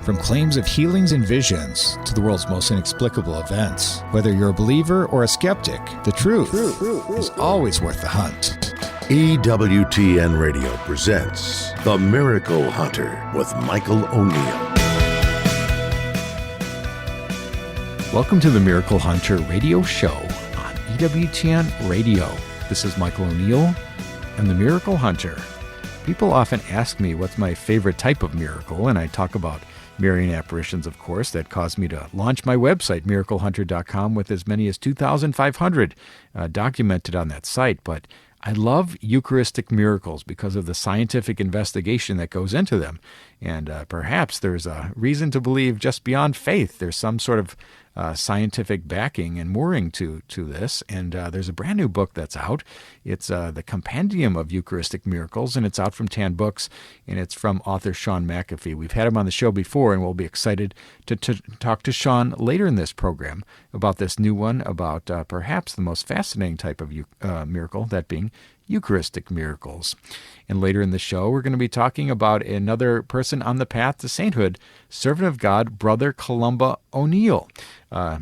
From claims of healings and visions to the world's most inexplicable events, whether you're a believer or a skeptic, the truth is always worth the hunt. EWTN Radio presents The Miracle Hunter with Michael O'Neil. Welcome to the Miracle Hunter radio show on EWTN Radio. This is Michael O'Neil and the Miracle Hunter. People often ask me what's my favorite type of miracle, and I talk about Marian apparitions, of course, that caused me to launch my website, miraclehunter.com, with as many as 2,500 documented on that site. But I love Eucharistic miracles because of the scientific investigation that goes into them. And perhaps there's a reason to believe just beyond faith. There's some sort of scientific backing and mooring to this. And there's a brand new book that's out. It's the Compendium of Eucharistic Miracles, and it's out from Tan Books, and it's from author Shaun McAfee. We've had him on the show before, and we'll be excited to talk to Shaun later in this program about this new one, about perhaps the most fascinating type of miracle, that being Eucharistic miracles. And later in the show, we're going to be talking about another person on the path to sainthood, servant of God, Brother Columba O'Neil.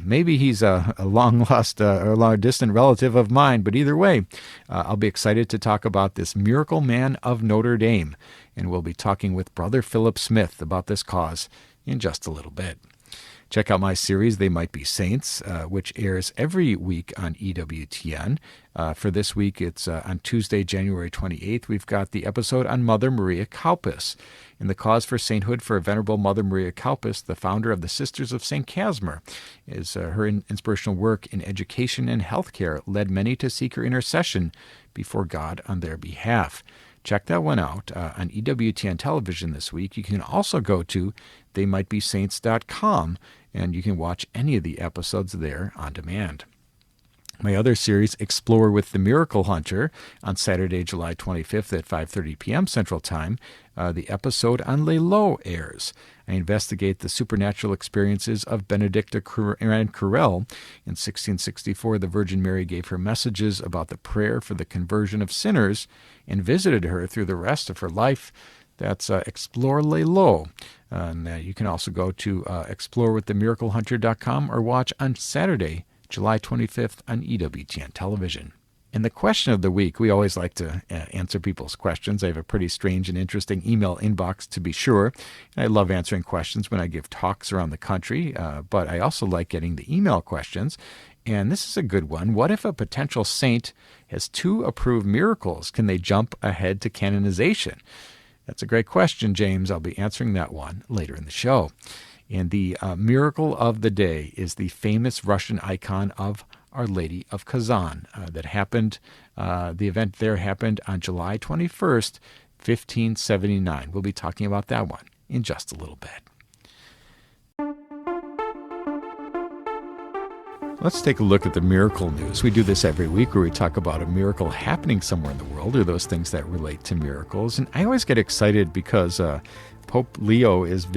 Maybe he's a long-lost or long-distant relative of mine, but either way, I'll be excited to talk about this miracle man of Notre Dame. And we'll be talking with Brother Philip Smith about this cause in just a little bit. Check out my series, They Might Be Saints, which airs every week on EWTN. For this week, it's on Tuesday, January 28th. We've got the episode on Mother Maria Calpis. In the cause for sainthood for Venerable Mother Maria Calpis, the founder of the Sisters of St. Casimir, is her inspirational work in education and healthcare led many to seek her intercession before God on their behalf. Check that one out on EWTN television this week. You can also go to theymightbesaints.com, and you can watch any of the episodes there on demand. My other series, Explore with the Miracle Hunter, on Saturday, July 25th at 5:30 p.m. Central Time. The episode on Les Lots airs. I investigate the supernatural experiences of Benedicta Curel. In 1664, the Virgin Mary gave her messages about the prayer for the conversion of sinners and visited her through the rest of her life. That's Explore Les Lots. And you can also go to explorewiththemiraclehunter.com or watch on Saturday, July 25th on EWTN television. And the question of the week, we always like to answer people's questions. I have a pretty strange and interesting email inbox, to be sure. And I love answering questions when I give talks around the country, but I also like getting the email questions. And this is a good one. What if a potential saint has 2 approved miracles? Can they jump ahead to canonization? That's a great question, James. I'll be answering that one later in the show. And the miracle of the day is the famous Russian icon of Our Lady of Kazan that happened. The event there happened on July 21st, 1579. We'll be talking about that one in just a little bit. Let's take a look at the miracle news. We do this every week where we talk about a miracle happening somewhere in the world or those things that relate to miracles. And I always get excited because Pope Leo is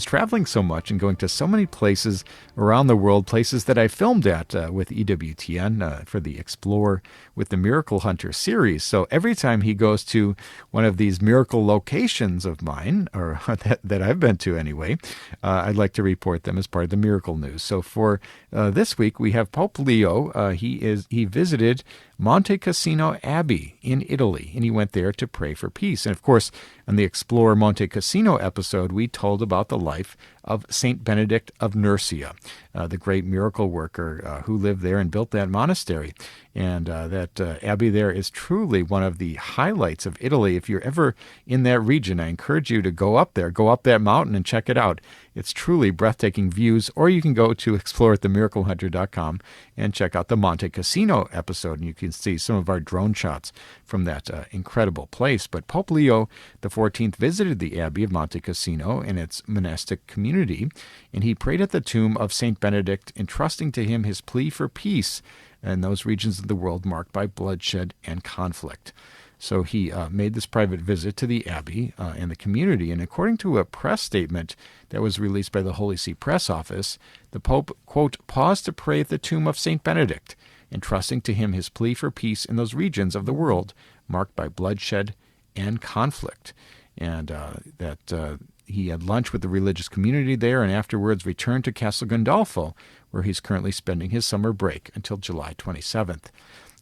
traveling so much and going to so many places around the world, places that I filmed at with EWTN for the Explore with the Miracle Hunter series. So every time he goes to one of these miracle locations of mine, or that I've been to anyway, I'd like to report them as part of the miracle news. So for this week, we have Pope Leo. He visited Monte Cassino Abbey in Italy, and he went there to pray for peace. And of course, on the Explore Monte Cassino episode, we told about the life of Saint Benedict of Nursia, the great miracle worker who lived there and built that monastery. And that abbey there is truly one of the highlights of Italy. If you're ever in that region, I encourage you to go up there, go up that mountain and check it out. It's truly breathtaking views. Or you can go to explorewiththemiraclehunter.com and check out the Monte Cassino episode, and you can see some of our drone shots from that incredible place. But Pope Leo XIV visited the Abbey of Monte Cassino and its monastic community, and he prayed at the tomb of Saint Benedict, entrusting to him his plea for peace in those regions of the world marked by bloodshed and conflict. So he made this private visit to the Abbey and the community, and according to a press statement that was released by the Holy See Press Office, the Pope, quote, paused to pray at the tomb of Saint Benedict, entrusting to him his plea for peace in those regions of the world marked by bloodshed and conflict. And that he had lunch with the religious community there and afterwards returned to Castel Gandolfo, where he's currently spending his summer break until July 27th.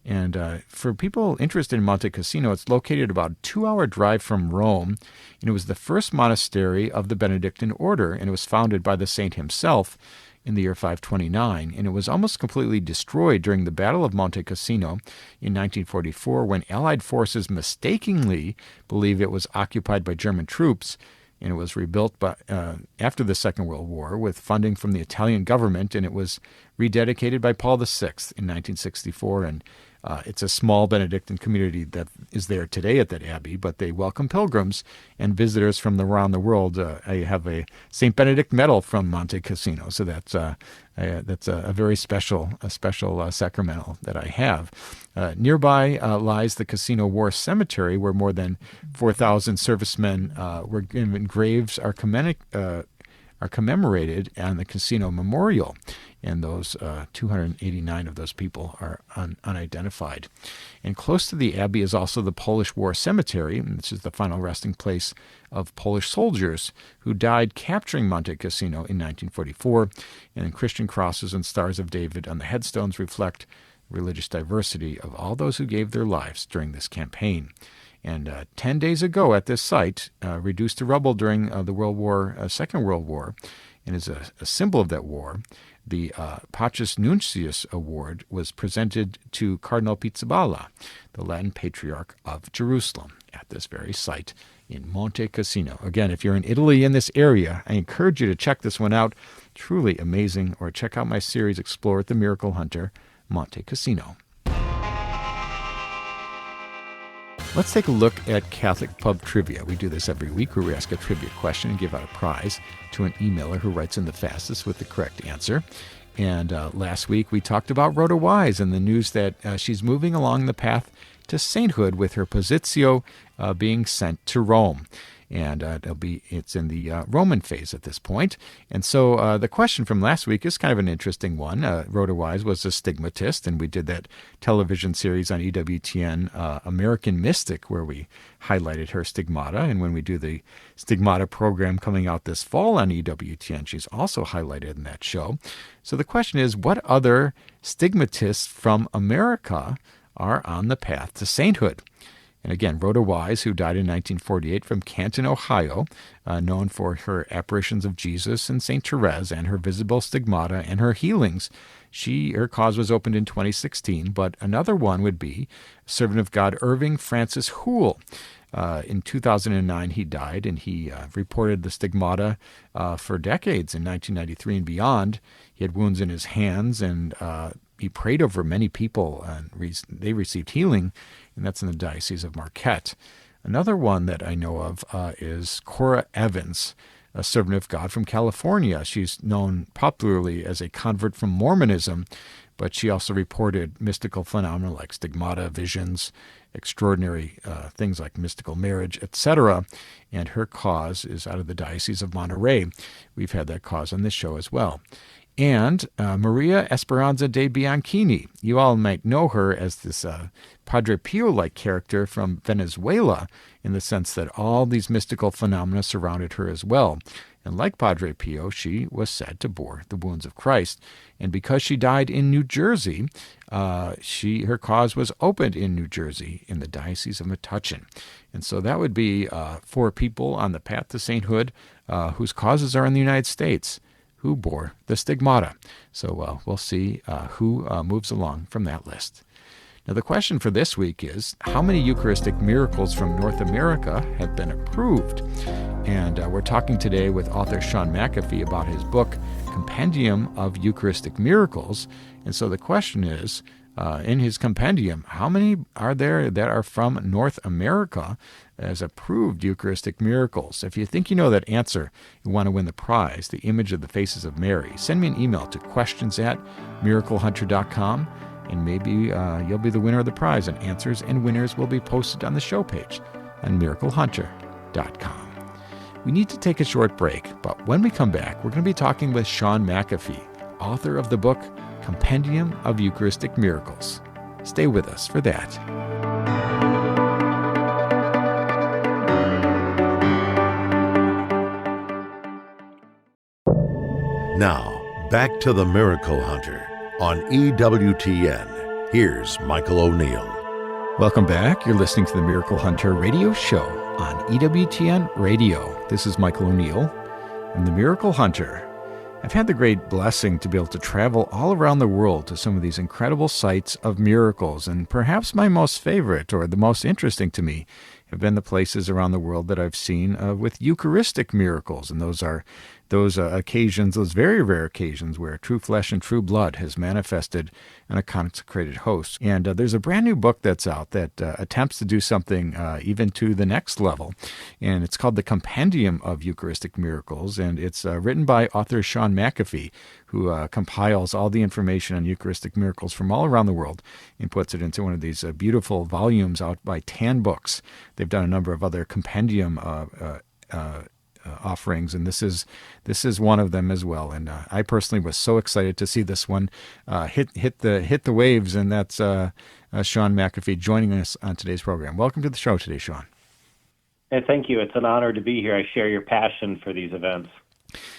And for people interested in Monte Cassino, it's located about a 2-hour drive from Rome, and it was the first monastery of the Benedictine order, and it was founded by the saint himself in the year 529, and it was almost completely destroyed during the Battle of Monte Cassino in 1944 when Allied forces mistakenly believed it was occupied by German troops, and it was rebuilt after the Second World War with funding from the Italian government, and it was rededicated by Paul VI in 1964, and it's a small Benedictine community that is there today at that abbey, but they welcome pilgrims and visitors from around the world. I have a St. Benedict medal from Monte Cassino, so that's a very special sacramental that I have. Nearby lies the Cassino War Cemetery, where more than 4,000 servicemen were given graves are commemorated on the Cassino Memorial, and those 289 of those people are unidentified. And close to the abbey is also the Polish War Cemetery, and this is the final resting place of Polish soldiers who died capturing Monte Cassino in 1944, and Christian crosses and stars of David on the headstones reflect religious diversity of all those who gave their lives during this campaign. And 10 days ago at this site, reduced to rubble during the Second World War, and as a symbol of that war, the Pacis Nuncius Award was presented to Cardinal Pizzaballa, the Latin Patriarch of Jerusalem, at this very site in Monte Cassino. Again, if you're in Italy in this area, I encourage you to check this one out. Truly amazing. Or check out my series, Explore at the Miracle Hunter, Monte Cassino. Let's take a look at Catholic Pub Trivia. We do this every week where we ask a trivia question and give out a prize to an emailer who writes in the fastest with the correct answer. And last week we talked about Rhoda Wise and the news that she's moving along the path to sainthood with her Positio being sent to Rome. And it's in the Roman phase at this point. And so the question from last week is kind of an interesting one. Rhoda Wise was a stigmatist, and we did that television series on EWTN, American Mystic, where we highlighted her stigmata. And when we do the stigmata program coming out this fall on EWTN, she's also highlighted in that show. So the question is, what other stigmatists from America are on the path to sainthood? And again, Rhoda Wise, who died in 1948 from Canton, Ohio, known for her apparitions of Jesus and St. Therese and her visible stigmata and her healings. Her cause was opened in 2016, but another one would be servant of God Irving Francis Hoole. In 2009, he died, and he reported the stigmata for decades in 1993 and beyond. He had wounds in his hands, and he prayed over many people, and they received healing, and that's in the Diocese of Marquette. Another one that I know of is Cora Evans, a servant of God from California. She's known popularly as a convert from Mormonism, but she also reported mystical phenomena like stigmata, visions, extraordinary things like mystical marriage, etc. And her cause is out of the Diocese of Monterey. We've had that cause on this show as well. And Maria Esperanza de Bianchini. You all might know her as this Padre Pio-like character from Venezuela, in the sense that all these mystical phenomena surrounded her as well. And like Padre Pio, she was said to bore the wounds of Christ. And because she died in New Jersey, her cause was opened in New Jersey in the Diocese of Metuchen. And so that would be 4 people on the path to sainthood whose causes are in the United States, who bore the stigmata. So we'll see who moves along from that list. Now, the question for this week is, how many Eucharistic miracles from North America have been approved? And we're talking today with author Shaun McAfee about his book, Compendium of Eucharistic Miracles. And so the question is, in his compendium, how many are there that are from North America as approved Eucharistic miracles? If you think you know that answer, you want to win the prize, the image of the faces of Mary, send me an email to questions@miraclehunter.com, and maybe you'll be the winner of the prize, and answers and winners will be posted on the show page on miraclehunter.com. We need to take a short break, but when we come back, we're going to be talking with Shaun McAfee, author of the book Compendium of Eucharistic Miracles. Stay with us for that. Now, back to the Miracle Hunter on EWTN. Here's Michael O'Neil. Welcome back. You're listening to the Miracle Hunter radio show on EWTN Radio. This is Michael O'Neil and the Miracle Hunter. I've had the great blessing to be able to travel all around the world to some of these incredible sites of miracles, and perhaps my most favorite or the most interesting to me have been the places around the world that I've seen with Eucharistic miracles, and those are those occasions, those very rare occasions where true flesh and true blood has manifested in a consecrated host. And there's a brand new book that's out that attempts to do something even to the next level, and it's called the Compendium of Eucharistic Miracles, and it's written by author Shaun McAfee, who compiles all the information on Eucharistic miracles from all around the world and puts it into one of these beautiful volumes out by Tan Books. They've done a number of other compendium offerings, and this is one of them as well. And I personally was so excited to see this one hit the waves, and that's Shaun McAfee joining us on today's program. Welcome to the show today, Shaun. Hey, thank you. It's an honor to be here. I share your passion for these events.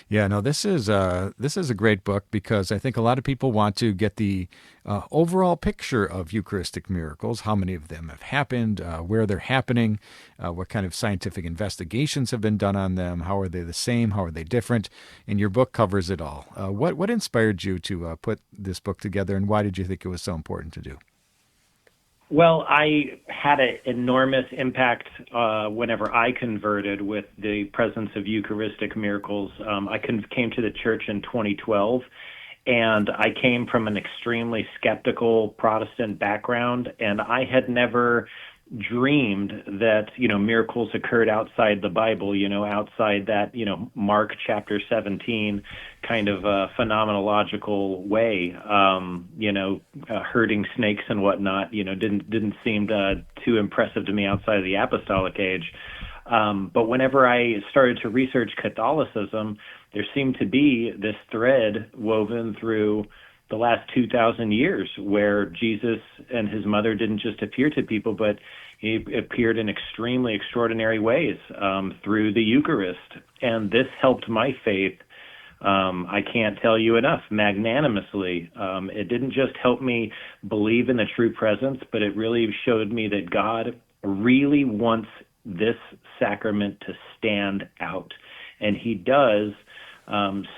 Yeah, no, this is a great book because I think a lot of people want to get the overall picture of Eucharistic miracles, how many of them have happened, where they're happening, what kind of scientific investigations have been done on them, how are they the same, how are they different, and your book covers it all. What inspired you to put this book together, and why did you think it was so important to do? Well, I had an enormous impact whenever I converted with the presence of Eucharistic miracles. I came to the church in 2012, and I came from an extremely skeptical Protestant background, and I had never dreamed that, miracles occurred outside the Bible, outside that, Mark chapter 17 kind of phenomenological way, herding snakes and whatnot, didn't seem too impressive to me outside of the apostolic age. But whenever I started to research Catholicism, there seemed to be this thread woven through the last 2,000 years where Jesus and his mother didn't just appear to people, but he appeared in extremely extraordinary ways through the Eucharist. And this helped my faith, I can't tell you enough, magnanimously. It didn't just help me believe in the true presence, but it really showed me that God really wants this sacrament to stand out. And he does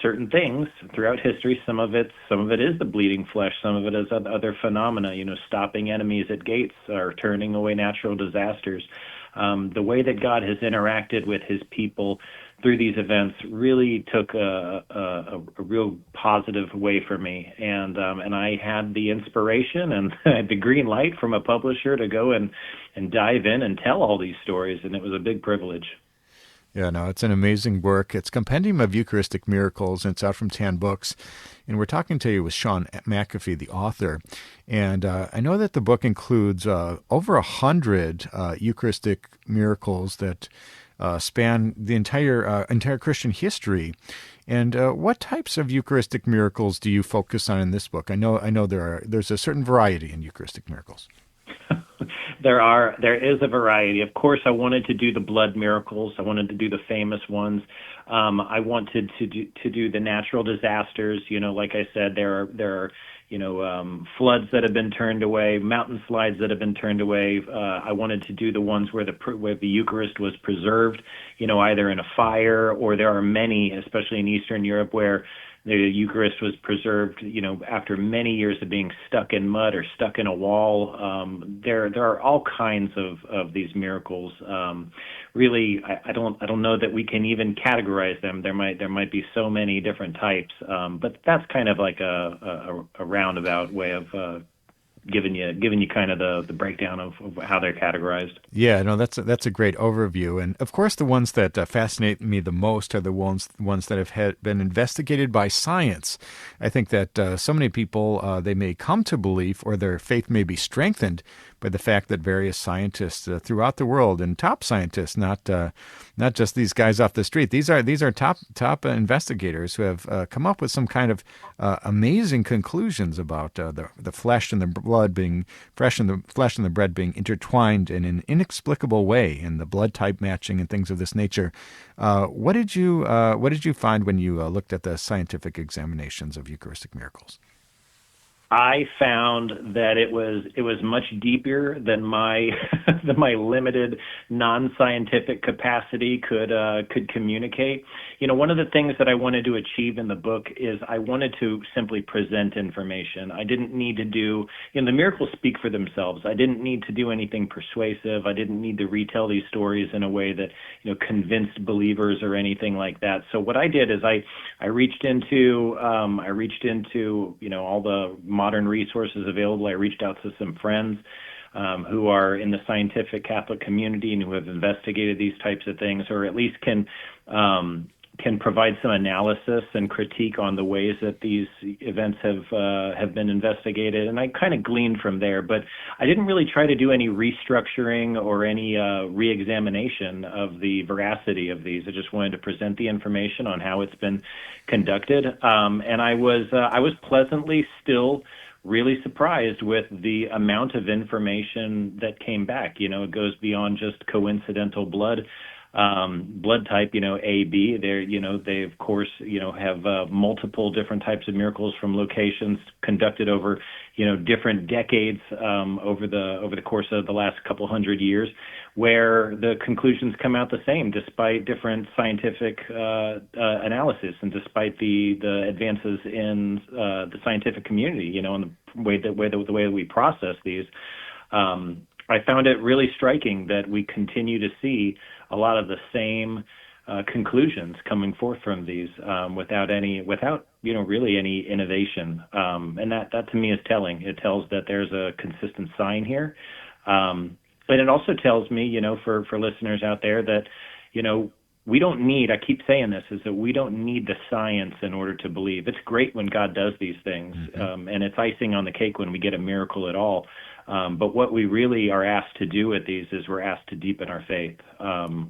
certain things throughout history. Some of it is the bleeding flesh. Some of it is other phenomena, stopping enemies at gates or turning away natural disasters. The way that God has interacted with his people through these events really took a real positive way for me. And I had the inspiration and the green light from a publisher to go and dive in and tell all these stories. And it was a big privilege. Yeah, no, it's an amazing work. It's Compendium of Eucharistic Miracles, and it's out from Tan Books. And we're talking to you with Shaun McAfee, the author. And I know that the book includes over 100 Eucharistic miracles that span the entire Christian history. And what types of Eucharistic miracles do you focus on in this book? I know there's a certain variety in Eucharistic miracles. There is a variety. Of course, I wanted to do the blood miracles. I wanted to do the famous ones. I wanted to do the natural disasters. Like I said, there are floods that have been turned away, mountain slides that have been turned away. I wanted to do the ones where the Eucharist was preserved, either in a fire, or there are many, especially in Eastern Europe, where the Eucharist was preserved, after many years of being stuck in mud or stuck in a wall. There are all kinds of these miracles. Really, I don't know that we can even categorize them. There might be so many different types, but that's kind of like a roundabout way of giving you kind of the breakdown of how they're categorized. Yeah, no, that's a great overview. And of course, the ones that fascinate me the most are the ones that have been investigated by science. I think that so many people, they may come to belief or their faith may be strengthened by the fact that various scientists throughout the world, and top scientists, not just these guys off the street. These are top investigators who have come up with some kind of amazing conclusions about the flesh and the blood being fresh, and the flesh and the bread being intertwined in an inexplicable way, and the blood type matching and things of this nature. What did you find when you looked at the scientific examinations of Eucharistic miracles? I found that it was much deeper than my than my limited non-scientific capacity could communicate. One of the things that I wanted to achieve in the book is I wanted to simply present information. I didn't need to do, the miracles speak for themselves. I didn't need to do anything persuasive. I didn't need to retell these stories in a way that convinced believers or anything like that. So what I did is I reached into all the modern resources available. I reached out to some friends who are in the scientific Catholic community and who have investigated these types of things, or at least can provide some analysis and critique on the ways that these events have been investigated. And I kind of gleaned from there, but I didn't really try to do any restructuring or any re-examination of the veracity of these. I just wanted to present the information on how it's been conducted. And I was pleasantly still really surprised with the amount of information that came back. It goes beyond just coincidental blood type, AB. They of course, have multiple different types of miracles from locations conducted over, different decades over the course of the last couple hundred years, where the conclusions come out the same despite different scientific analysis and despite the advances in the scientific community, and the way that we process these. I found it really striking that we continue to see a lot of the same conclusions coming forth from these without really any innovation, and that to me is telling. It tells that there's a consistent sign here, and it also tells me, for listeners out there, that we don't need, I keep saying this, is that we don't need the science in order to believe. It's great when God does these things, and it's icing on the cake when we get a miracle at all. But what we really are asked to do with these is we're asked to deepen our faith,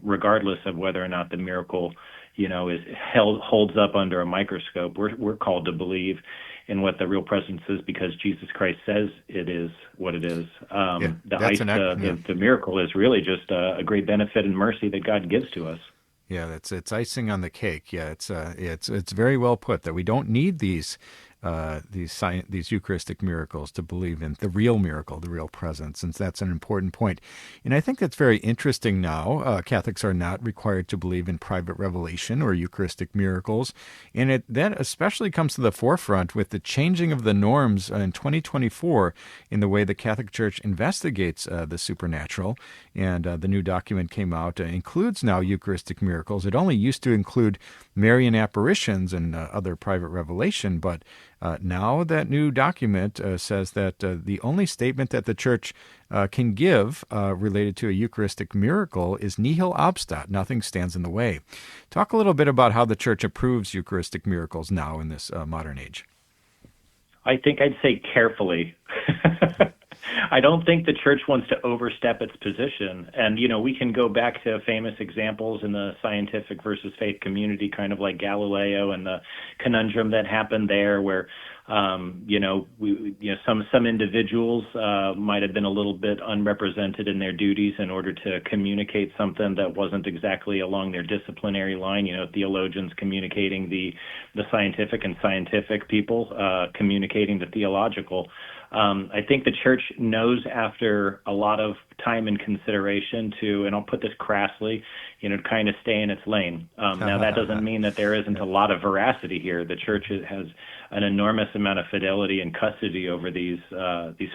regardless of whether or not the miracle, holds up under a microscope. We're called to believe in what the real presence is because Jesus Christ says it is what it is. The miracle is really just a great benefit and mercy that God gives to us. Yeah, it's icing on the cake. Yeah, it's very well put that we don't need these Eucharistic miracles to believe in the real miracle, the real presence, and that's an important point. And I think that's very interesting now. Catholics are not required to believe in private revelation or Eucharistic miracles, and that especially comes to the forefront with the changing of the norms in 2024 in the way the Catholic Church investigates the supernatural. And the new document came out, includes now Eucharistic miracles. It only used to include Marian apparitions and other private revelation, but now that new document says that the only statement that the Church can give related to a Eucharistic miracle is nihil obstat, nothing stands in the way. Talk a little bit about how the Church approves Eucharistic miracles now in this modern age. I think I'd say carefully. I don't think the Church wants to overstep its position. And, we can go back to famous examples in the scientific versus faith community, kind of like Galileo and the conundrum that happened there where, some individuals might have been a little bit unrepresented in their duties in order to communicate something that wasn't exactly along their disciplinary line, theologians communicating the scientific and scientific people communicating the theological. I think the Church knows after a lot of time and consideration to, and I'll put this crassly, kind of stay in its lane. Now, that doesn't mean that there isn't a lot of veracity here. The Church has an enormous amount of fidelity and custody over these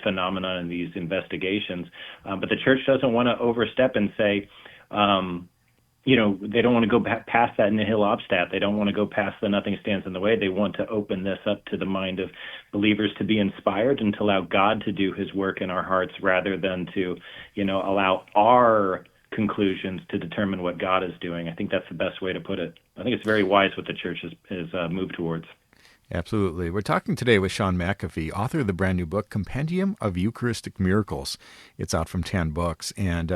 phenomena and these investigations. But the Church doesn't want to overstep and say, they don't want to go past that nihil obstat. They don't want to go past the nothing stands in the way. They want to open this up to the mind of believers to be inspired and to allow God to do his work in our hearts rather than to, allow our conclusions to determine what God is doing. I think that's the best way to put it. I think it's very wise what the Church has moved towards. Absolutely. We're talking today with Shaun McAfee, author of the brand new book, Compendium of Eucharistic Miracles. It's out from 10 books. And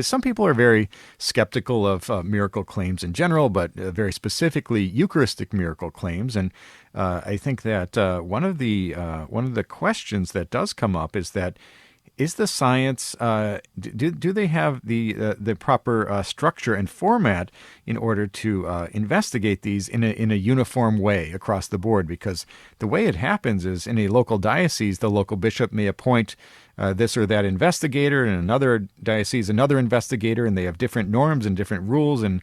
some people are very skeptical of miracle claims in general, but very specifically Eucharistic miracle claims. And I think that one of the questions that does come up is that, is the science, do they have the proper structure and format in order to investigate these in a uniform way across the board? Because the way it happens is in a local diocese, the local bishop may appoint this or that investigator, and another diocese another investigator, and they have different norms and different rules, and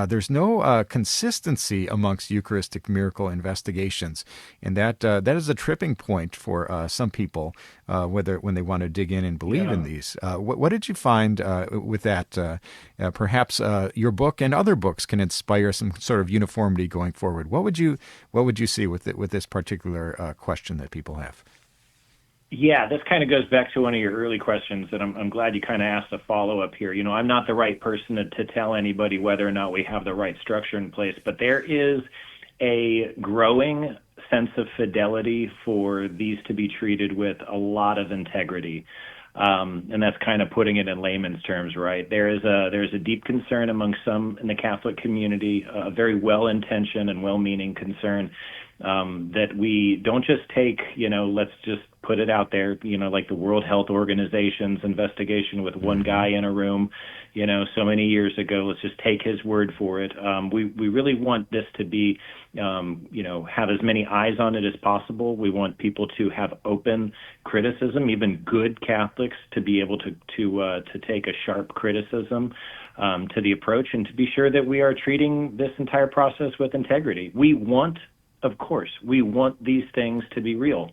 there's no consistency amongst Eucharistic miracle investigations, and that is a tripping point for some people, when they want to dig in and believe in these. What did you find with that? Perhaps your book and other books can inspire some sort of uniformity going forward. What would you see with this particular question that people have? Yeah, this kind of goes back to one of your early questions, and I'm glad you kind of asked a follow-up here. I'm not the right person to tell anybody whether or not we have the right structure in place, but there is a growing sense of fidelity for these to be treated with a lot of integrity. And that's kind of putting it in layman's terms, right? There's a deep concern among some in the Catholic community, a very well-intentioned and well-meaning concern, that we don't just take, let's just put it out there, like the World Health Organization's investigation with one guy in a room, so many years ago. Let's just take his word for it. We really want this to be, have as many eyes on it as possible. We want people to have open criticism, even good Catholics to be able to take a sharp criticism to the approach, and to be sure that we are treating this entire process with integrity. Of course, we want these things to be real.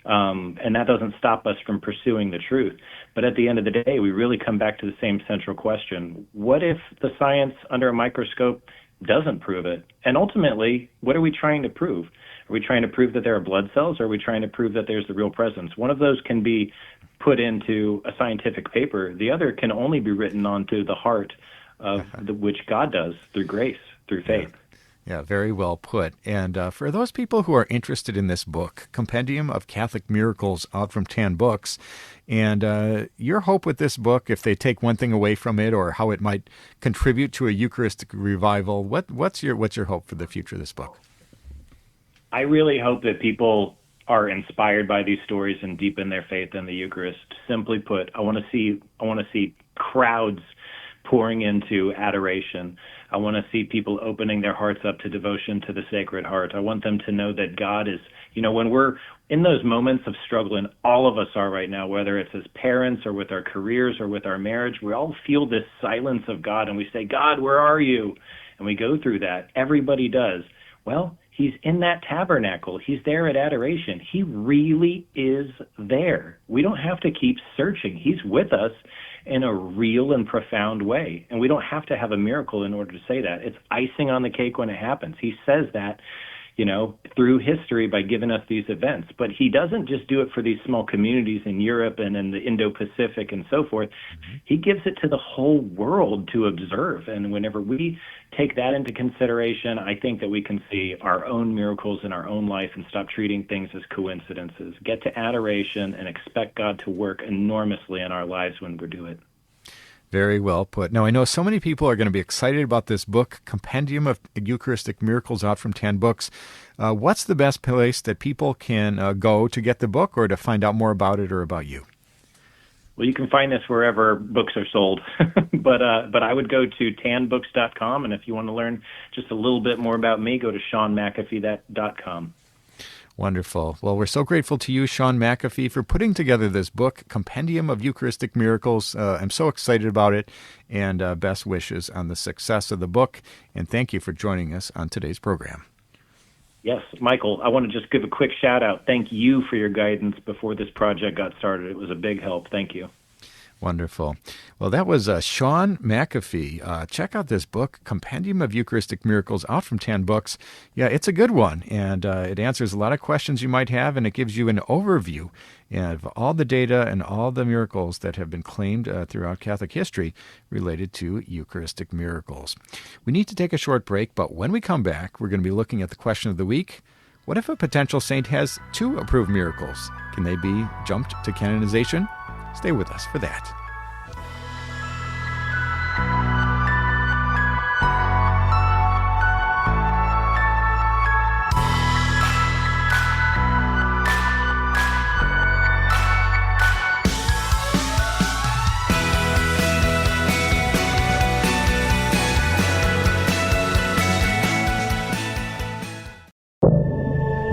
And that doesn't stop us from pursuing the truth. But at the end of the day, we really come back to the same central question. What if the science under a microscope doesn't prove it? And ultimately, what are we trying to prove? Are we trying to prove that there are blood cells, or are we trying to prove that there's the real presence? One of those can be put into a scientific paper. The other can only be written onto the heart of which God does through grace, through faith. Yeah, very well put. And for those people who are interested in this book, Compendium of Catholic Miracles, out from 10 books, and your hope with this book, if they take one thing away from it, or how it might contribute to a Eucharistic revival, what's your hope for the future of this book? I really hope that people are inspired by these stories and deepen their faith in the Eucharist. Simply put, I want to see crowds pouring into adoration. I want to see people opening their hearts up to devotion to the Sacred Heart. I want them to know that God is, when we're in those moments of struggle, and all of us are right now, whether it's as parents or with our careers or with our marriage, we all feel this silence of God, and we say, God, where are you? And we go through that. Everybody does. Well, he's in that tabernacle. He's there at adoration. He really is there. We don't have to keep searching. He's with us in a real and profound way. And we don't have to have a miracle in order to say that. It's icing on the cake when it happens. He says that, through history by giving us these events. But he doesn't just do it for these small communities in Europe and in the Indo-Pacific and so forth. Mm-hmm. He gives it to the whole world to observe. And whenever we take that into consideration, I think that we can see our own miracles in our own life and stop treating things as coincidences. Get to adoration and expect God to work enormously in our lives when we do it. Very well put. Now, I know so many people are going to be excited about this book, Compendium of Eucharistic Miracles, out from 10 books. What's the best place that people can go to get the book, or to find out more about it or about you? Well, you can find this wherever books are sold, but I would go to tanbooks.com, and if you want to learn just a little bit more about me, go to ShaunMcAfee.com. Wonderful. Well, we're so grateful to you, Shaun McAfee, for putting together this book, Compendium of Eucharistic Miracles. I'm so excited about it, and best wishes on the success of the book. And thank you for joining us on today's program. Yes, Michael, I want to just give a quick shout out. Thank you for your guidance before this project got started. It was a big help. Thank you. Wonderful. Well, that was Shaun McAfee. Check out this book, Compendium of Eucharistic Miracles, out from 10 books. Yeah, it's a good one, and it answers a lot of questions you might have, and it gives you an overview of all the data and all the miracles that have been claimed throughout Catholic history related to Eucharistic miracles. We need to take a short break, but when we come back, we're going to be looking at the question of the week. What if a potential saint has 2 approved miracles? Can they be jumped to canonization? Stay with us for that.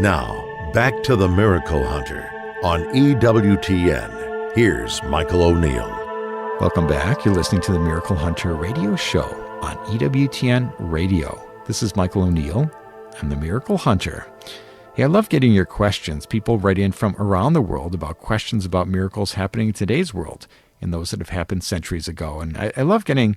Now, back to the Miracle Hunter on EWTN. Here's Michael O'Neil. Welcome back. You're listening to the Miracle Hunter radio show on EWTN Radio. This is Michael O'Neil. I'm the Miracle Hunter. Hey, I love getting your questions. People write in from around the world about questions about miracles happening in today's world and those that have happened centuries ago. And I love getting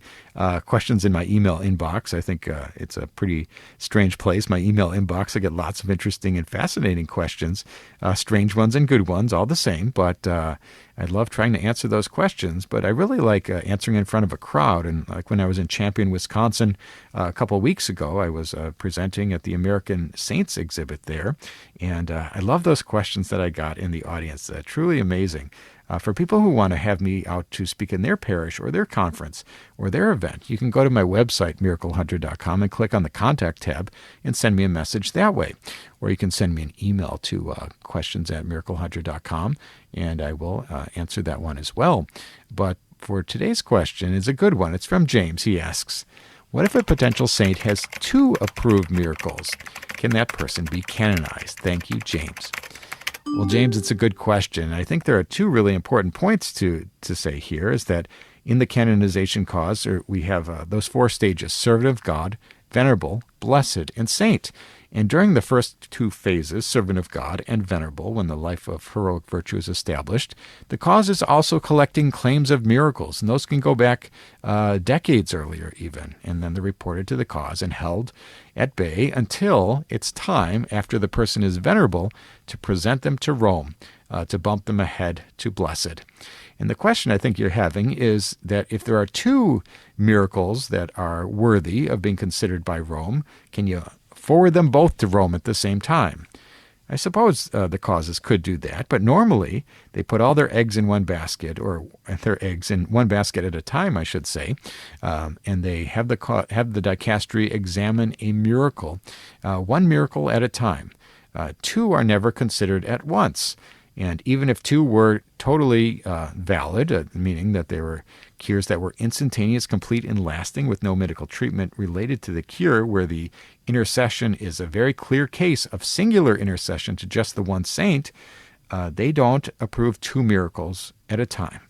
questions in my email inbox. I think it's a pretty strange place, my email inbox. I get lots of interesting and fascinating questions, strange ones and good ones, all the same. But I love trying to answer those questions. But I really like answering in front of a crowd. And like when I was in Champion, Wisconsin, a couple of weeks ago, I was presenting at the American Saints exhibit there. And I love those questions that I got in the audience. Truly amazing. For people who want to have me out to speak in their parish or their conference or their event, you can go to my website, miraclehunter.com, and click on the Contact tab and send me a message that way. Or you can send me an email to questions@miraclehunter.com, and I will answer that one as well. But for today's question, it's a good one. It's from James. He asks, what if a potential saint has 2 approved miracles? Can that person be canonized? Thank you, James. Well, James, it's a good question. I think there are 2 really important points to say here, is that in the canonization cause, we have those 4 stages: servant of God, venerable, blessed, and saint. And during the first 2 phases, servant of God and venerable, when the life of heroic virtue is established, the cause is also collecting claims of miracles. And those can go back decades earlier even. And then they're reported to the cause and held at bay until it's time, after the person is venerable, to present them to Rome, to bump them ahead to blessed. And the question I think you're having is that if there are 2 miracles that are worthy of being considered by Rome, can you forward them both to Rome at the same time? I suppose the causes could do that, but normally they put all their eggs in one basket, or their eggs in one basket at a time, I should say, and they have the dicastery examine a miracle, 1 miracle at a time. 2 are never considered at once. And even if 2 were totally valid, meaning that they were cures that were instantaneous, complete, and lasting with no medical treatment related to the cure, where the intercession is a very clear case of singular intercession to just the one saint, they don't approve 2 miracles at a time.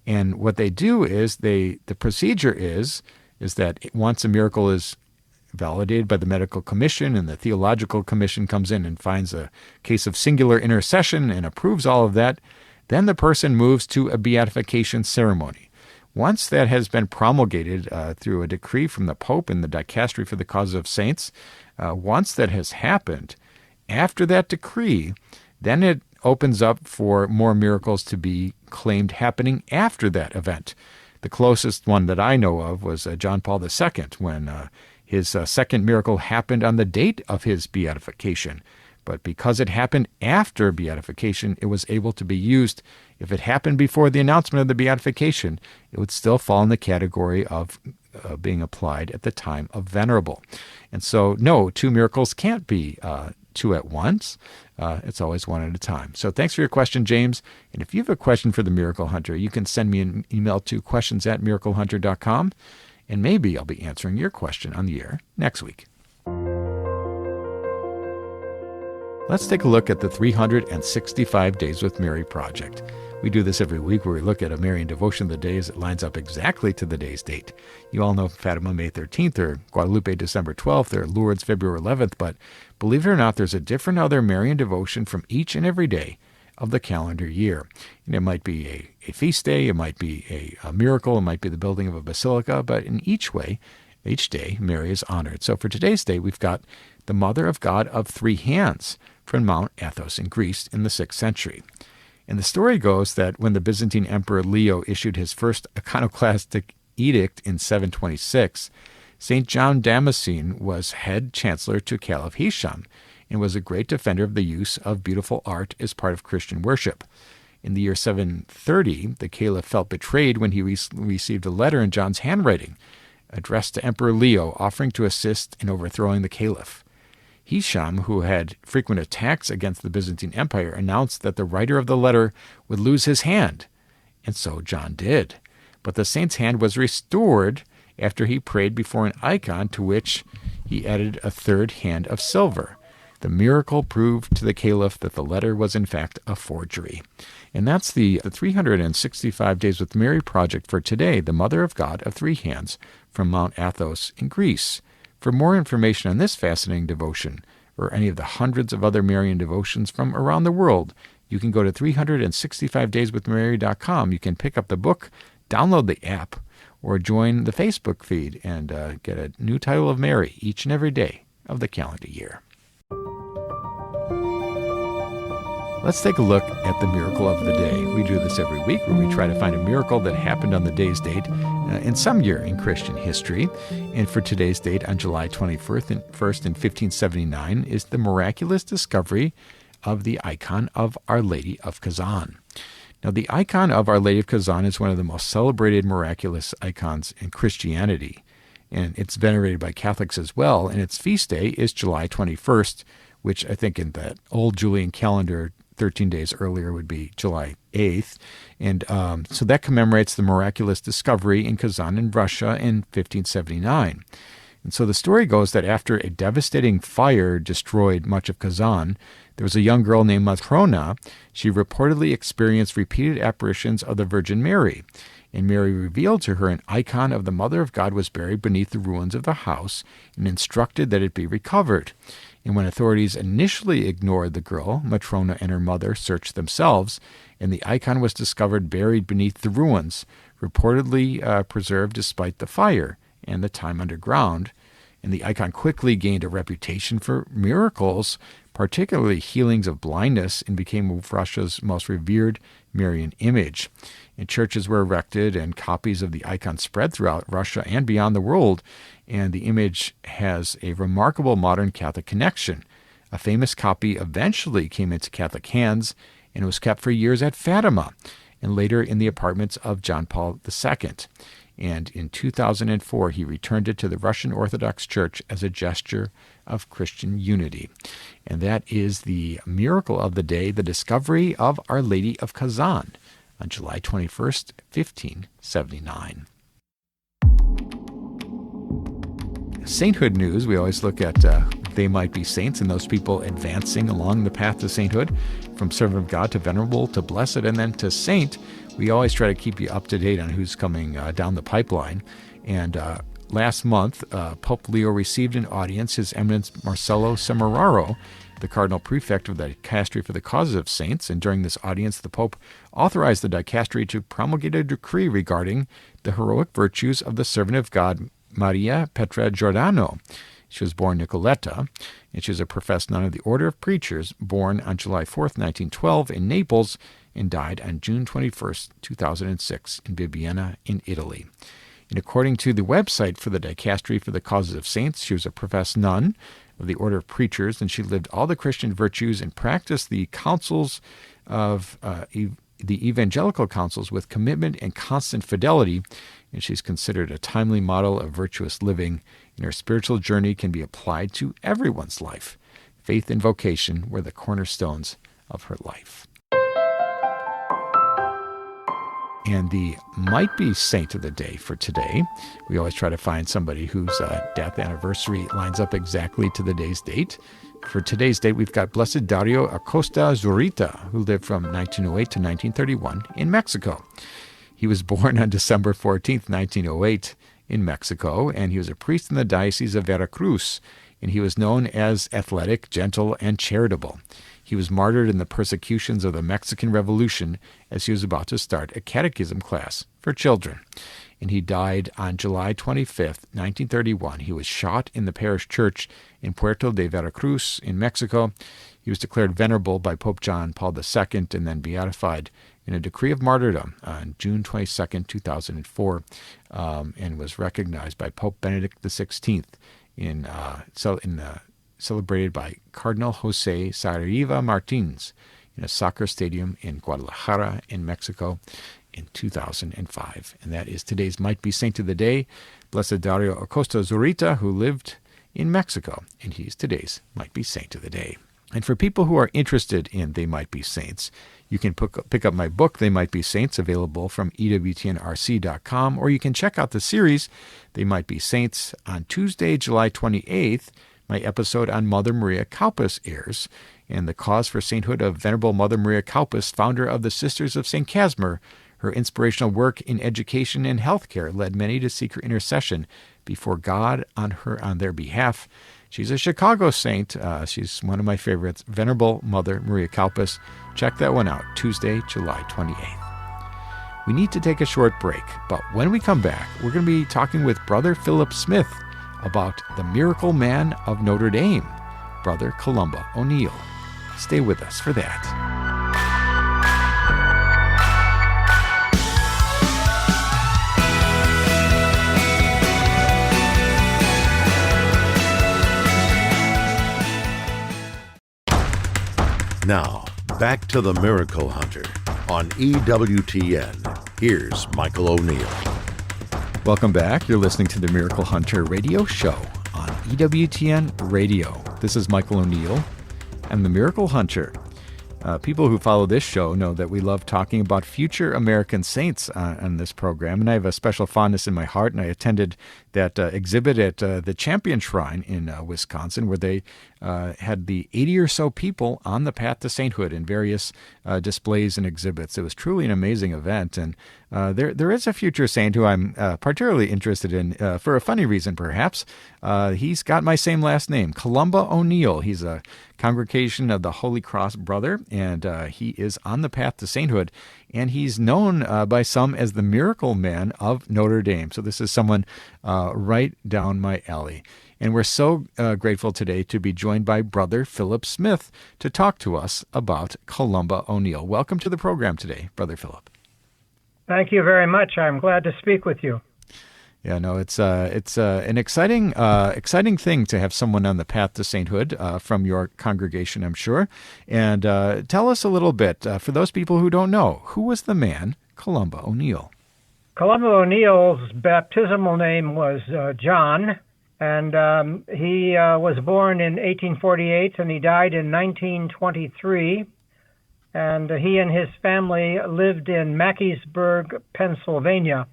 And what they do is the procedure is that once a miracle is validated by the medical commission and the theological commission comes in and finds a case of singular intercession and approves all of that, then the person moves to a beatification ceremony. Once that has been promulgated through a decree from the Pope in the Dicastery for the Causes of Saints, once that has happened, after that decree, then it opens up for more miracles to be claimed happening after that event. The closest one that I know of was John Paul II, when his second miracle happened on the date of his beatification. But because it happened after beatification, it was able to be used. If it happened before the announcement of the beatification, it would still fall in the category of being applied at the time of venerable. And so, no, 2 miracles can't be 2 at once. It's always 1 at a time. So thanks for your question, James. And if you have a question for the Miracle Hunter, you can send me an email to questions@miraclehunter.com, and maybe I'll be answering your question on the air next week. Let's take a look at the 365 Days with Mary project. We do this every week, where we look at a Marian devotion of the day as it lines up exactly to the day's date. You all know Fatima, May 13th, or Guadalupe, December 12th, or Lourdes, February 11th, but believe it or not, there's a different other Marian devotion from each and every day of the calendar year. And it might be a feast day, it might be a miracle, it might be the building of a basilica, but in each day, Mary is honored. So for today's day, we've got the Mother of God of 3 Hands from Mount Athos in Greece in the 6th century. And the story goes that when the Byzantine Emperor Leo issued his first iconoclastic edict in 726, St. John Damascene was head chancellor to Caliph Hisham, and was a great defender of the use of beautiful art as part of Christian worship. In the year 730, the caliph felt betrayed when he received a letter in John's handwriting addressed to Emperor Leo offering to assist in overthrowing the caliph. Hisham, who had frequent attacks against the Byzantine Empire, announced that the writer of the letter would lose his hand, and so John did. But the saint's hand was restored after he prayed before an icon to which he added a third hand of silver. The miracle proved to the caliph that the letter was in fact a forgery. And that's the 365 Days with Mary project for today, the Mother of God of Three Hands from Mount Athos in Greece. For more information on this fascinating devotion, or any of the hundreds of other Marian devotions from around the world, you can go to 365dayswithmary.com. You can pick up the book, download the app, or join the Facebook feed and get a new title of Mary each and every day of the calendar year. Let's take a look at the miracle of the day. We do this every week where we try to find a miracle that happened on the day's date in some year in Christian history. And for today's date on July 21st in 1579 is the miraculous discovery of the icon of Our Lady of Kazan. Now, the icon of Our Lady of Kazan is one of the most celebrated miraculous icons in Christianity, and it's venerated by Catholics as well, and its feast day is July 21st, which I think in the old Julian calendar 13 days earlier would be July 8th. And so that commemorates the miraculous discovery in Kazan in Russia in 1579. And so the story goes that after a devastating fire destroyed much of Kazan, there was a young girl named Matrona. She reportedly experienced repeated apparitions of the Virgin Mary. And Mary revealed to her an icon of the Mother of God was buried beneath the ruins of the house and instructed that it be recovered. And when authorities initially ignored the girl, Matrona and her mother searched themselves, and the icon was discovered buried beneath the ruins, reportedly preserved despite the fire and the time underground. And the icon quickly gained a reputation for miracles, particularly healings of blindness, and became Russia's most revered Marian image. And churches were erected, and copies of the icon spread throughout Russia and beyond the world. And the image has a remarkable modern Catholic connection. A famous copy eventually came into Catholic hands, and it was kept for years at Fatima, and later in the apartments of John Paul II. And in 2004, he returned it to the Russian Orthodox Church as a gesture of Christian unity. And that is the miracle of the day, the discovery of Our Lady of Kazan on July 21st, 1579. Sainthood news, we always look at they might be saints and those people advancing along the path to sainthood, from servant of God to venerable to blessed and then to saint. We always try to keep you up to date on who's coming down the pipeline. And last month, Pope Leo received an audience His Eminence Marcello Semeraro, the Cardinal Prefect of the Dicastery for the Causes of Saints. And during this audience, the Pope authorized the Dicastery to promulgate a decree regarding the heroic virtues of the servant of God, Maria Petra Giordano. She was born Nicoletta, and she was a professed nun of the Order of Preachers, born on July 4th, 1912 in Naples, and died on June 21st, 2006 in Bibbiena in Italy. And according to the website for the Dicastery for the Causes of Saints, she was a professed nun of the Order of Preachers, and she lived all the Christian virtues and practiced the counsels of the evangelical counsels with commitment and constant fidelity, and she's considered a timely model of virtuous living, and her spiritual journey can be applied to everyone's life. Faith and vocation were the cornerstones of her life. And the might-be saint of the day for today, we always try to find somebody whose death anniversary lines up exactly to the day's date. For today's date, we've got Blessed Dario Acosta Zurita, who lived from 1908 to 1931 in Mexico. He was born on December 14th, 1908 in Mexico, and he was a priest in the Diocese of Veracruz, and he was known as athletic, gentle, and charitable. He was martyred in the persecutions of the Mexican Revolution as he was about to start a catechism class for children. And he died on July 25th, 1931. He was shot in the parish church in Puerto de Veracruz in Mexico. He was declared venerable by Pope John Paul II and then beatified in a decree of martyrdom on June 22nd, 2004, and was recognized by Pope Benedict XVI in celebrated by Cardinal Jose Saraiva Martins in a soccer stadium in Guadalajara in Mexico in 2005. And that is today's Might Be Saint of the Day, Blessed Dario Acosta Zurita, who lived in Mexico, and he's today's Might Be Saint of the Day. And for people who are interested in They Might Be Saints, you can pick up my book, They Might Be Saints, available from EWTNRC.com, or you can check out the series, They Might Be Saints. On Tuesday, July 28th, my episode on Mother Maria Kaupas airs, and the cause for sainthood of Venerable Mother Maria Kaupas, founder of the Sisters of St. Casimir. Her inspirational work in education and healthcare led many to seek her intercession before God on their behalf. She's a Chicago saint. She's one of my favorites, Venerable Mother Maria Kaupas. Check that one out, Tuesday, July 28th. We need to take a short break, but when we come back, we're going to be talking with Brother Philip Smith about the miracle man of Notre Dame, Brother Columba O'Neil. Stay with us for that. Now, back to the Miracle Hunter on EWTN. Here's Michael O'Neil. Welcome back. You're listening to the Miracle Hunter radio show on EWTN Radio. This is Michael O'Neil and the Miracle Hunter. People who follow this show know that we love talking about future American saints on this program, and I have a special fondness in my heart, and I attended that exhibit at the Champion Shrine in Wisconsin, where they had the 80 or so people on the path to sainthood in various displays and exhibits. It was truly an amazing event, and there is a future saint who I'm particularly interested in, for a funny reason perhaps. He's got my same last name, Columba O'Neil. He's a congregation of the Holy Cross Brother, and he is on the path to sainthood, and he's known by some as the miracle man of Notre Dame. So this is someone right down my alley. And we're so grateful today to be joined by Brother Philip Smith to talk to us about Columba O'Neil. Welcome to the program today, Brother Philip. Thank you very much. I'm glad to speak with you. Yeah, no, it's an exciting thing to have someone on the path to sainthood from your congregation, I'm sure. And tell us a little bit, for those people who don't know, who was the man Columba O'Neil? Columba O'Neil's baptismal name was John, and he was born in 1848, and he died in 1923. And he and his family lived in Mackie'sburg, Pennsylvania,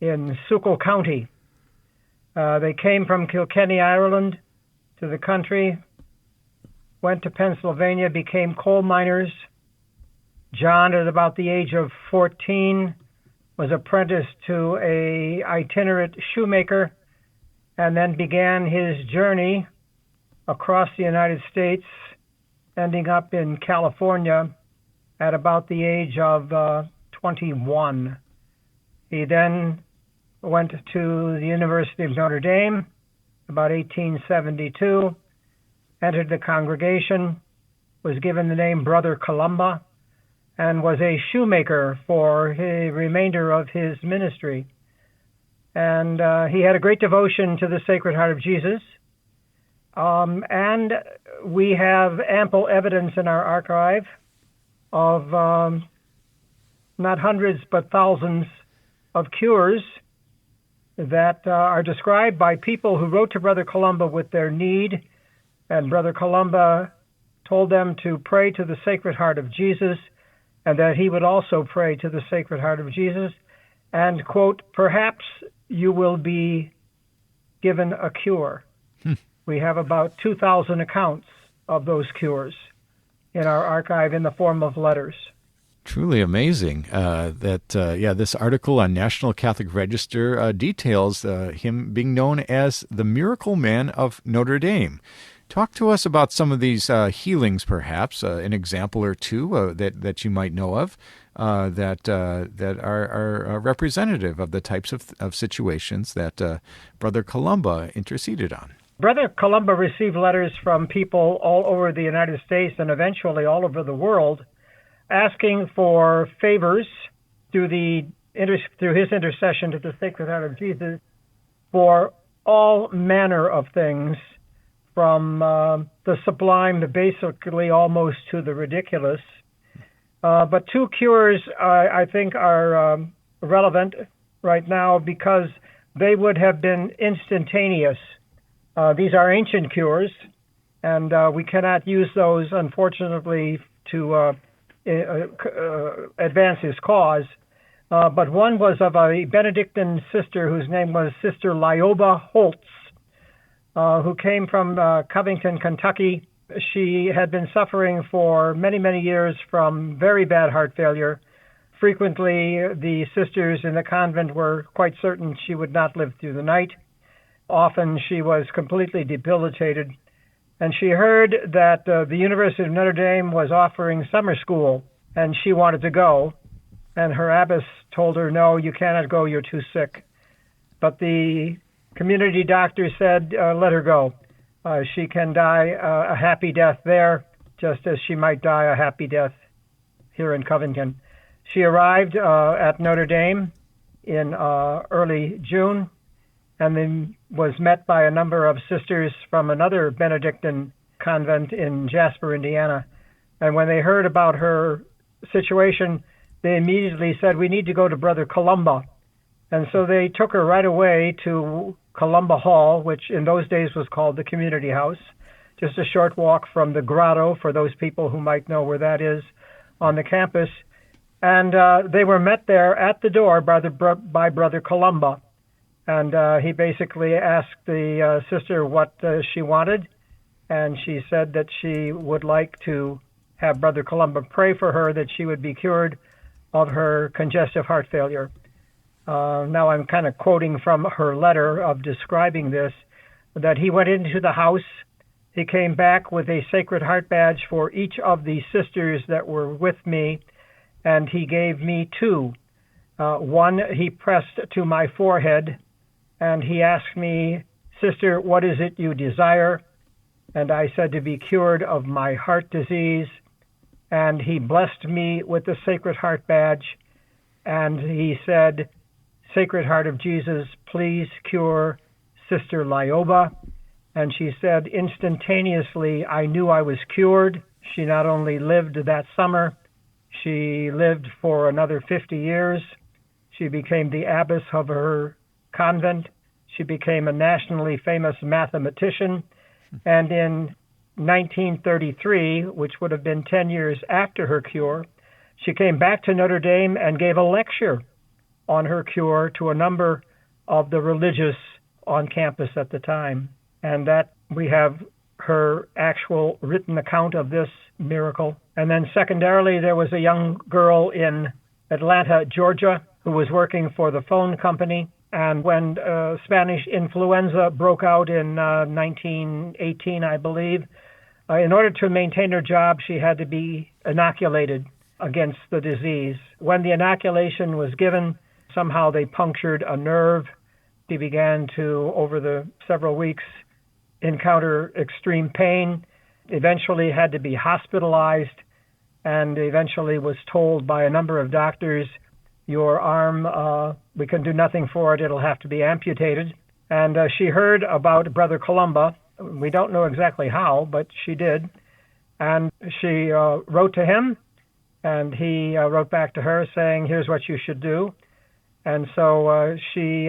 in Schuylkill County. They came from Kilkenny, Ireland, to the country, went to Pennsylvania, became coal miners. John, at about the age of 14, was apprenticed to a itinerant shoemaker, and then began his journey across the United States, ending up in California at about the age of 21. He then went to the University of Notre Dame about 1872, entered the congregation, was given the name Brother Columba, and was a shoemaker for the remainder of his ministry. And he had a great devotion to the Sacred Heart of Jesus. And we have ample evidence in our archive of not hundreds but thousands of cures that are described by people who wrote to Brother Columba with their need, and Brother Columba told them to pray to the Sacred Heart of Jesus, and that he would also pray to the Sacred Heart of Jesus, and, quote, perhaps you will be given a cure. We have about 2,000 accounts of those cures in our archive in the form of letters. Truly amazing this article on National Catholic Register details him being known as the Miracle Man of Notre Dame. Talk to us about some of these healings, perhaps, an example or two that you might know of that are representative of the types of situations that Brother Columba interceded on. Brother Columba received letters from people all over the United States and eventually all over the world, asking for favors through his intercession to the Sacred Heart of Jesus for all manner of things from the sublime to basically almost to the ridiculous. But two cures I think are relevant right now because they would have been instantaneous. These are ancient cures, and we cannot use those, unfortunately, to advance his cause. But one was of a Benedictine sister whose name was Sister Lioba Holtz, who came from Covington, Kentucky. She had been suffering for many, many years from very bad heart failure. Frequently, the sisters in the convent were quite certain she would not live through the night. Often she was completely debilitated. And she heard that the University of Notre Dame was offering summer school, and she wanted to go. And her abbess told her, no, you cannot go, you're too sick. But the community doctor said, let her go. She can die a happy death there, just as she might die a happy death here in Covington. She arrived at Notre Dame in early June, and then was met by a number of sisters from another Benedictine convent in Jasper, Indiana. And when they heard about her situation, they immediately said, we need to go to Brother Columba. And so they took her right away to Columba Hall, which in those days was called the Community House, just a short walk from the grotto, for those people who might know where that is, on the campus. And they were met there at the door by Brother Columba. And he basically asked the sister what she wanted, and she said that she would like to have Brother Columba pray for her that she would be cured of her congestive heart failure. Now I'm kind of quoting from her letter of describing this, that he went into the house. He came back with a Sacred Heart badge for each of the sisters that were with me, and he gave me two. One he pressed to my forehead, and he asked me, Sister, what is it you desire? And I said, to be cured of my heart disease. And he blessed me with the Sacred Heart badge, and he said, Sacred Heart of Jesus, please cure Sister Lioba. And she said, instantaneously, I knew I was cured. She not only lived that summer, she lived for another 50 years. She became the abbess of her convent. She became a nationally famous mathematician. And in 1933, which would have been 10 years after her cure, she came back to Notre Dame and gave a lecture on her cure to a number of the religious on campus at the time. And that we have her actual written account of this miracle. And then secondarily, there was a young girl in Atlanta, Georgia, who was working for the phone company. And when Spanish influenza broke out in 1918, I believe, in order to maintain her job, she had to be inoculated against the disease. When the inoculation was given, somehow they punctured a nerve. She began to, over the several weeks, encounter extreme pain, eventually had to be hospitalized, and eventually was told by a number of doctors, your arm, we can do nothing for it, it'll have to be amputated. And she heard about Brother Columba. We don't know exactly how, but she did. And she wrote to him, and he wrote back to her saying, here's what you should do. And so she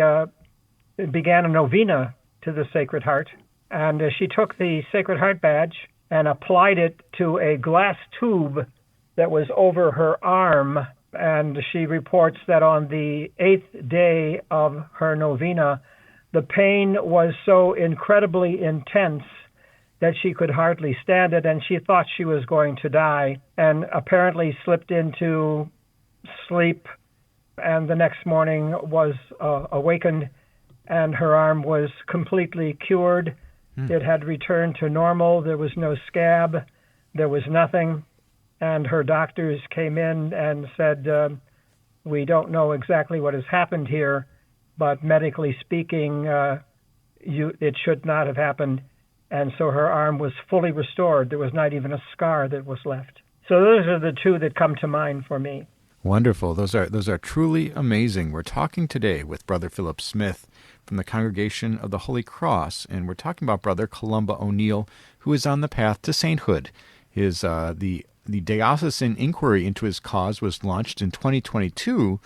began a novena to the Sacred Heart. And she took the Sacred Heart badge and applied it to a glass tube that was over her arm. And she reports that on the 8th day of her novena, the pain was so incredibly intense that she could hardly stand it, and she thought she was going to die, and apparently slipped into sleep, and the next morning was awakened, and her arm was completely cured. It had returned to normal. There was no scab. There was nothing. And her doctors came in and said, we don't know exactly what has happened here, but medically speaking, it should not have happened. And so her arm was fully restored. There was not even a scar that was left. So those are the two that come to mind for me. Wonderful. Those are truly amazing. We're talking today with Brother Philip Smith from the Congregation of the Holy Cross, and we're talking about Brother Columba O'Neil, who is on the path to sainthood. His the diocesan inquiry into his cause was launched in 2022,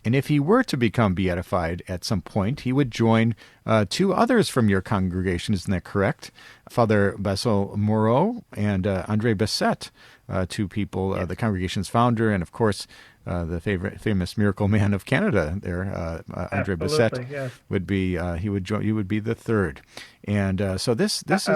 and if he were to become beatified at some point, he would join two others from your congregation. Isn't that correct? Father Basil Moreau and Andre Bessette, two people, the congregation's founder, and of course the famous miracle man of Canada. There, Andre Bessette yes. would be. He would join. You would be the third, and so this is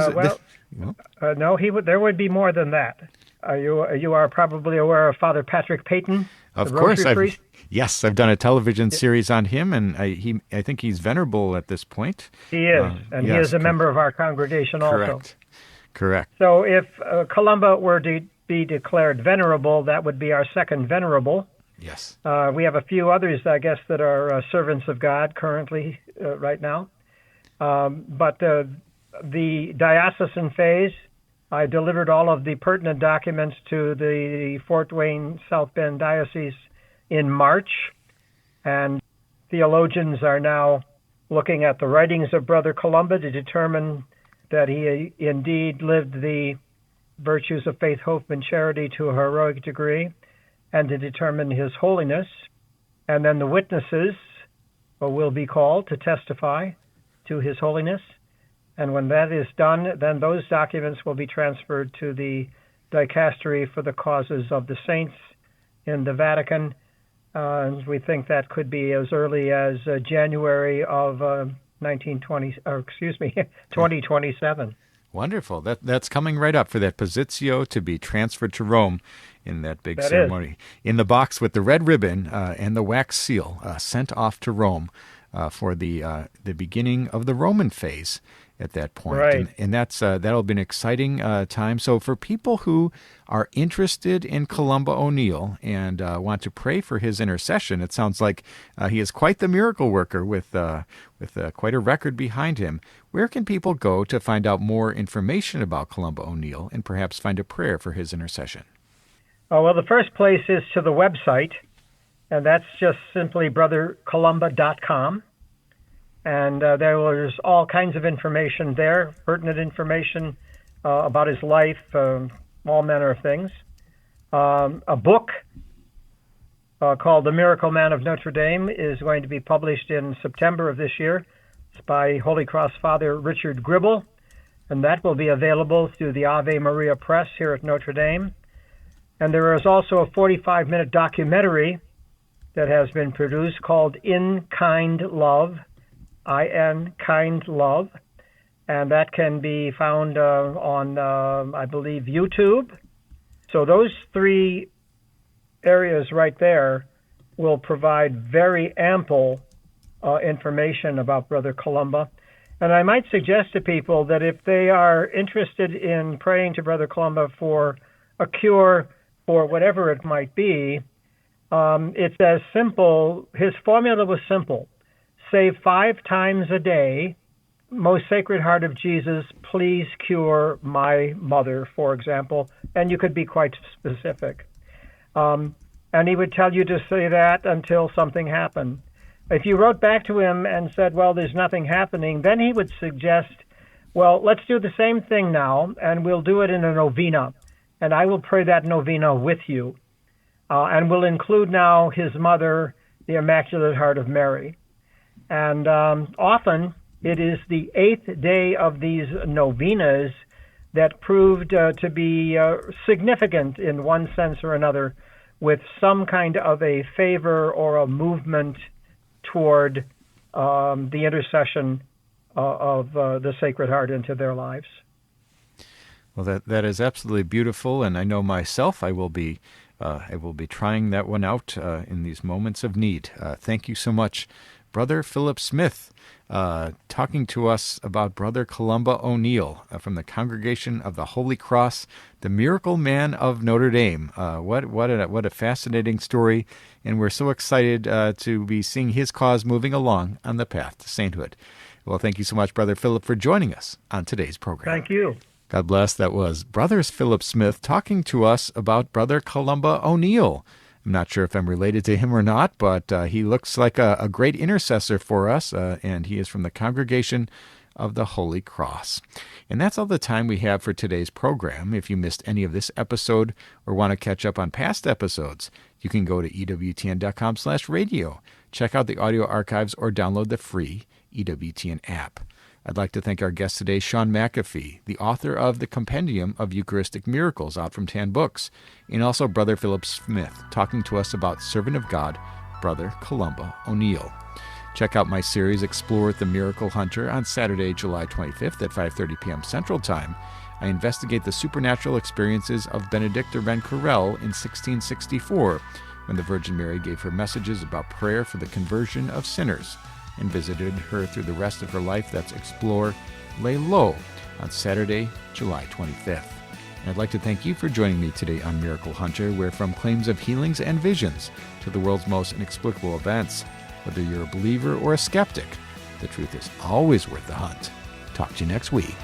no. He would. There would be more than that. You are probably aware of Father Patrick Peyton. Of course, I've done a television series on him, and I think he's venerable at this point. He is, and he is a member of our congregation also. Correct. So if Columba were to be declared venerable, that would be our second venerable. Yes. We have a few others, I guess, that are servants of God currently, right now. But the diocesan phase, I delivered all of the pertinent documents to the Fort Wayne South Bend Diocese in March, and theologians are now looking at the writings of Brother Columba to determine that he indeed lived the virtues of faith, hope, and charity to a heroic degree, and to determine his holiness. And then the witnesses will be called to testify to his holiness. And when that is done, then those documents will be transferred to the Dicastery for the Causes of the Saints in the Vatican. And we think that could be as early as January of 2027. Wonderful. That's coming right up for that positio to be transferred to Rome in that big ceremony. In the box with the red ribbon and the wax seal sent off to Rome for the beginning of the Roman phase at that point. Right. And that's that'll be an exciting time. So for people who are interested in Columba O'Neil and want to pray for his intercession, it sounds like he is quite the miracle worker with quite a record behind him. Where can people go to find out more information about Columba O'Neil and perhaps find a prayer for his intercession? Well, the first place is to the website, and that's just simply brothercolumba.com. And there's all kinds of information there, pertinent information about his life, all manner of things. A book called The Miracle Man of Notre Dame is going to be published in September of this year. It's by Holy Cross Father Richard Gribble, and that will be available through the Ave Maria Press here at Notre Dame. And there is also a 45-minute documentary that has been produced called In Kind Love, I-N, Kind Love, and that can be found on, I believe, YouTube. So those three areas right there will provide very ample information about Brother Columba. And I might suggest to people that if they are interested in praying to Brother Columba for a cure for whatever it might be, it's as simple. His formula was simple. Say 5 times a day, Most Sacred Heart of Jesus, please cure my mother, for example, and you could be quite specific. And he would tell you to say that until something happened. If you wrote back to him and said, well, there's nothing happening, then he would suggest, well, let's do the same thing now, and we'll do it in a novena, and I will pray that novena with you. And we'll include now his mother, the Immaculate Heart of Mary. And often it is the 8th day of these novenas that proved to be significant in one sense or another, with some kind of a favor or a movement toward the intercession of the Sacred Heart into their lives. Well, that is absolutely beautiful, and I know myself I will be trying that one out in these moments of need. Thank you so much, Brother Philip Smith, talking to us about Brother Columba O'Neil from the Congregation of the Holy Cross, the Miracle Man of Notre Dame. What a fascinating story, and we're so excited to be seeing his cause moving along on the path to sainthood. Well, thank you so much, Brother Philip, for joining us on today's program. Thank you. God bless. That was Brother Philip Smith talking to us about Brother Columba O'Neil. I'm not sure if I'm related to him or not, but he looks like a great intercessor for us, and he is from the Congregation of the Holy Cross. And that's all the time we have for today's program. If you missed any of this episode or want to catch up on past episodes, you can go to ewtn.com/radio, check out the audio archives, or download the free EWTN app. I'd like to thank our guest today, Shaun McAfee, the author of the Compendium of Eucharistic Miracles, out from Tan Books, and also Brother Philip Smith, talking to us about servant of God, Brother Columba O'Neil. Check out my series, Explore with the Miracle Hunter, on Saturday, July 25th at 5:30 p.m. Central Time. I investigate the supernatural experiences of Benedicta Renquerel in 1664, when the Virgin Mary gave her messages about prayer for the conversion of sinners, and visited her through the rest of her life. That's Explore, Lay Low, on Saturday, July 25th. And I'd like to thank you for joining me today on Miracle Hunter, where from claims of healings and visions to the world's most inexplicable events, whether you're a believer or a skeptic, the truth is always worth the hunt. Talk to you next week.